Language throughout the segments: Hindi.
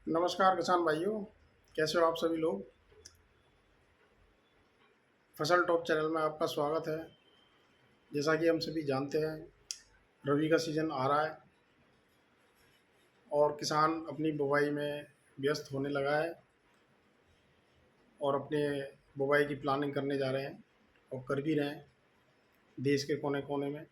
नमस्कार किसान भाइयों। कैसे हो आप सभी लोग। फसल टॉप चैनल में आपका स्वागत है। जैसा कि हम सभी जानते हैं, रबी का सीज़न आ रहा है और किसान अपनी बुवाई में व्यस्त होने लगा है और अपने बुवाई की प्लानिंग करने जा रहे हैं और कर भी रहे हैं देश के कोने कोने में।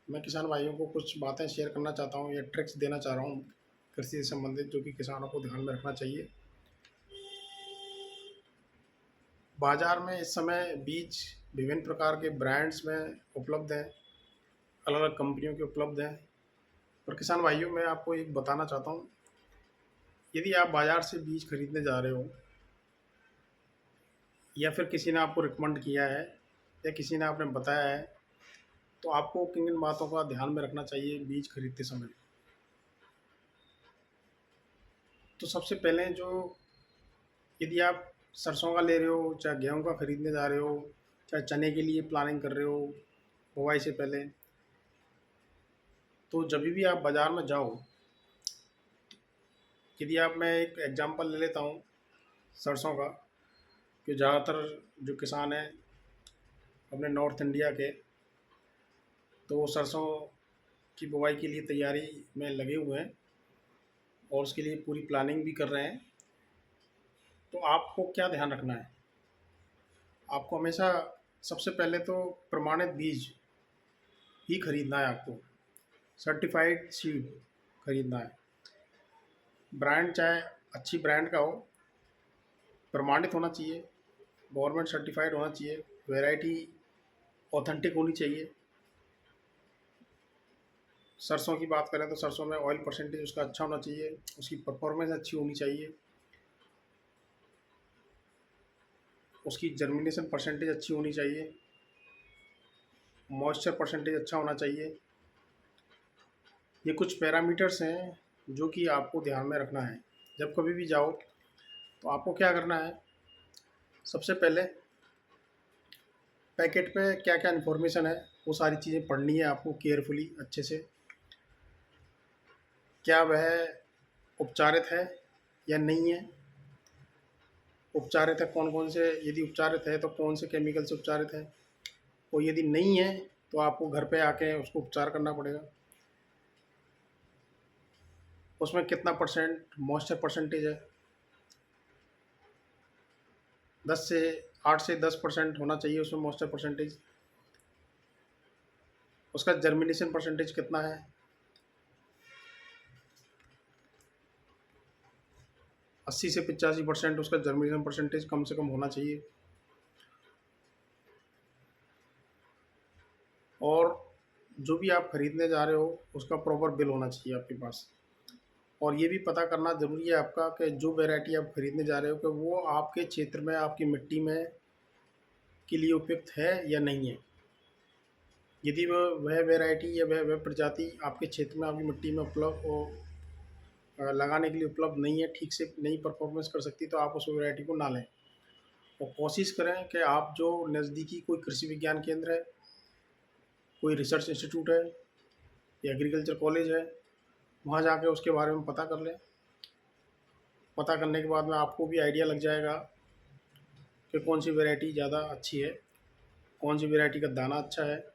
मैं किसान भाइयों को कुछ बातें शेयर करना चाहता हूँ या ट्रिक्स देना चाह रहा हूँ कृषि से संबंधित, जो कि किसानों को ध्यान में रखना चाहिए। बाज़ार में इस समय बीज विभिन्न प्रकार के ब्रांड्स में उपलब्ध हैं, अलग अलग कंपनियों के उपलब्ध हैं। पर किसान भाइयों, मैं आपको एक बताना चाहता हूँ, यदि आप बाज़ार से बीज खरीदने जा रहे हो या फिर किसी ने आपको रिकमेंड किया है या किसी ने आपने बताया है, तो आपको किन किन बातों का ध्यान में रखना चाहिए बीज खरीदते समय। तो सबसे पहले जो, यदि आप सरसों का ले रहे हो, चाहे गेहूं का खरीदने जा रहे हो, चाहे चने के लिए प्लानिंग कर रहे हो बुवाई से पहले, तो जब भी आप बाज़ार में जाओ, यदि आप, मैं एक एग्जांपल ले लेता हूँ सरसों का, कि ज़्यादातर जो किसान हैं अपने नॉर्थ इंडिया के, तो वो सरसों की बुवाई के लिए तैयारी में लगे हुए हैं और उसके लिए पूरी प्लानिंग भी कर रहे हैं। तो आपको क्या ध्यान रखना है, आपको हमेशा सबसे पहले तो प्रमाणित बीज ही खरीदना है। आपको सर्टिफाइड सीड खरीदना है। ब्रांड चाहे अच्छी ब्रांड का हो, प्रमाणित होना चाहिए, गवर्नमेंट सर्टिफाइड होना चाहिए, वैरायटी ऑथेंटिक होनी चाहिए। सरसों की बात करें तो सरसों में ऑयल परसेंटेज उसका अच्छा होना चाहिए, उसकी परफॉर्मेंस अच्छी होनी चाहिए, उसकी जर्मिनेशन परसेंटेज अच्छी होनी चाहिए, मॉइस्चर परसेंटेज अच्छा होना चाहिए। ये कुछ पैरामीटर्स हैं जो कि आपको ध्यान में रखना है। जब कभी भी जाओ तो आपको क्या करना है, सबसे पहले पैकेट पे क्या क्या इन्फॉर्मेशन है वो सारी चीज़ें पढ़नी है आपको केयरफुली, अच्छे से। क्या वह उपचारित है या नहीं है, उपचारित है कौन कौन से, यदि उपचारित है तो कौन से केमिकल से उपचारित है, और यदि नहीं है तो आपको घर पे आके उसको उपचार करना पड़ेगा। उसमें कितना परसेंट मॉइस्चर परसेंटेज है, 10 से 8 से 10% होना चाहिए उसमें मॉइस्चर परसेंटेज। उसका जर्मिनेशन परसेंटेज कितना है, 80 से 85% उसका जर्मिनेशन परसेंटेज कम से कम होना चाहिए। और जो भी आप खरीदने जा रहे हो उसका प्रॉपर बिल होना चाहिए आपके पास। और ये भी पता करना ज़रूरी है आपका कि जो वैरायटी आप खरीदने जा रहे हो कि वो आपके क्षेत्र में, आपकी मिट्टी में के लिए उपयुक्त है या नहीं है। यदि वह वैरायटी या वह प्रजाति आपके क्षेत्र में, आपकी मिट्टी में उपलब्ध लगाने के लिए उपलब्ध नहीं है, ठीक से नहीं परफॉर्मेंस कर सकती, तो आप उस वैरायटी को ना लें। और कोशिश करें कि आप जो नज़दीकी कोई कृषि विज्ञान केंद्र है, कोई रिसर्च इंस्टीट्यूट है या एग्रीकल्चर कॉलेज है, वहाँ जाके उसके बारे में पता कर लें। पता करने के बाद में आपको भी आइडिया लग जाएगा कि कौन सी वैरायटी ज़्यादा अच्छी है, कौन सी वैरायटी का दाना अच्छा है,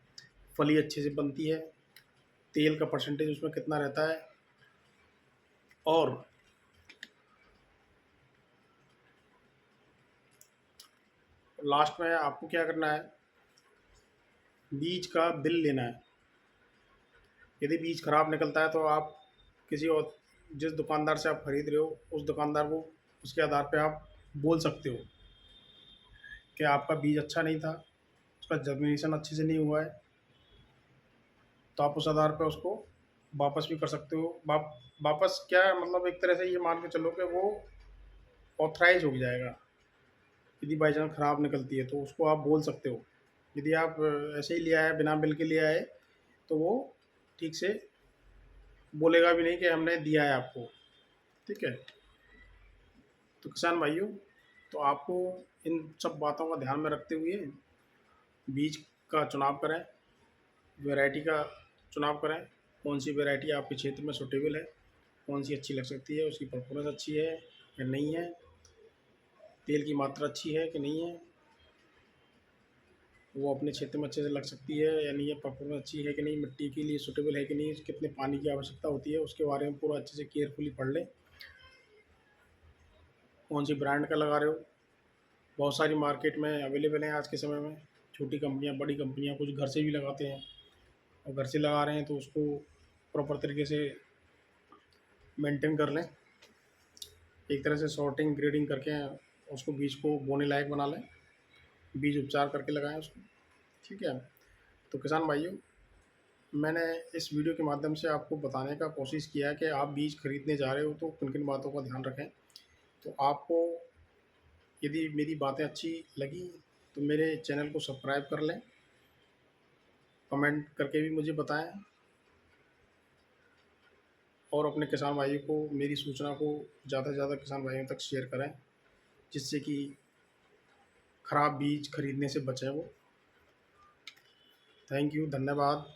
फली अच्छे से बनती है, तेल का परसेंटेज उसमें कितना रहता है। और लास्ट में आपको क्या करना है, बीज का बिल लेना है। यदि बीज खराब निकलता है तो आप किसी और, जिस दुकानदार से आप खरीद रहे हो उस दुकानदार को उसके आधार पे आप बोल सकते हो कि आपका बीज अच्छा नहीं था, उसका जर्मिनेशन अच्छे से नहीं हुआ है, तो आप उस आधार पे उसको वापस भी कर सकते हो। वापस क्या है, मतलब एक तरह से ये मान के चलो कि वो ऑथराइज हो जाएगा। यदि बाई चांस ख़राब निकलती है तो उसको आप बोल सकते हो। यदि आप ऐसे ही ले आए, बिना बिल के ले आए, तो वो ठीक से बोलेगा भी नहीं कि हमने दिया है आपको। ठीक है। तो किसान भाइयों, तो आपको इन सब बातों का ध्यान में रखते हुए बीज का चुनाव करें, वैरायटी का चुनाव करें, कौन सी वैरायटी आपके क्षेत्र में सूटेबल है, कौन सी अच्छी लग सकती है, उसकी परफॉर्मेंस अच्छी है या नहीं है, तेल की मात्रा अच्छी है कि नहीं है, वो अपने क्षेत्र में अच्छे से लग सकती है या नहीं है, परफॉर्मेंस अच्छी है कि नहीं, मिट्टी के लिए सूटेबल है कि नहीं, कितने पानी की आवश्यकता होती है, उसके बारे में पूरा अच्छे से केयरफुली पढ़ लें। कौन सी ब्रांड का लगा रहे हो, बहुत सारी मार्केट में अवेलेबल हैं आज के समय में। छोटी कंपनियां, बड़ी कंपनियां, कुछ घर से भी लगाते हैं, और घर से लगा रहे हैं तो उसको प्रॉपर तरीके से मेंटेन कर लें, एक तरह से सॉर्टिंग ग्रेडिंग करके उसको बीज को बोने लायक बना लें, बीज उपचार करके लगाएं उसको। ठीक है। तो किसान भाइयों, मैंने इस वीडियो के माध्यम से आपको बताने का कोशिश किया है कि आप बीज खरीदने जा रहे हो तो किन किन बातों का ध्यान रखें। तो आपको यदि मेरी बातें अच्छी लगी तो मेरे चैनल को सब्सक्राइब कर लें, कमेंट करके भी मुझे बताएं, और अपने किसान भाइयों को मेरी सूचना को ज़्यादा से ज़्यादा किसान भाइयों तक शेयर करें, जिससे कि ख़राब बीज खरीदने से बचें वो। थैंक यू, धन्यवाद।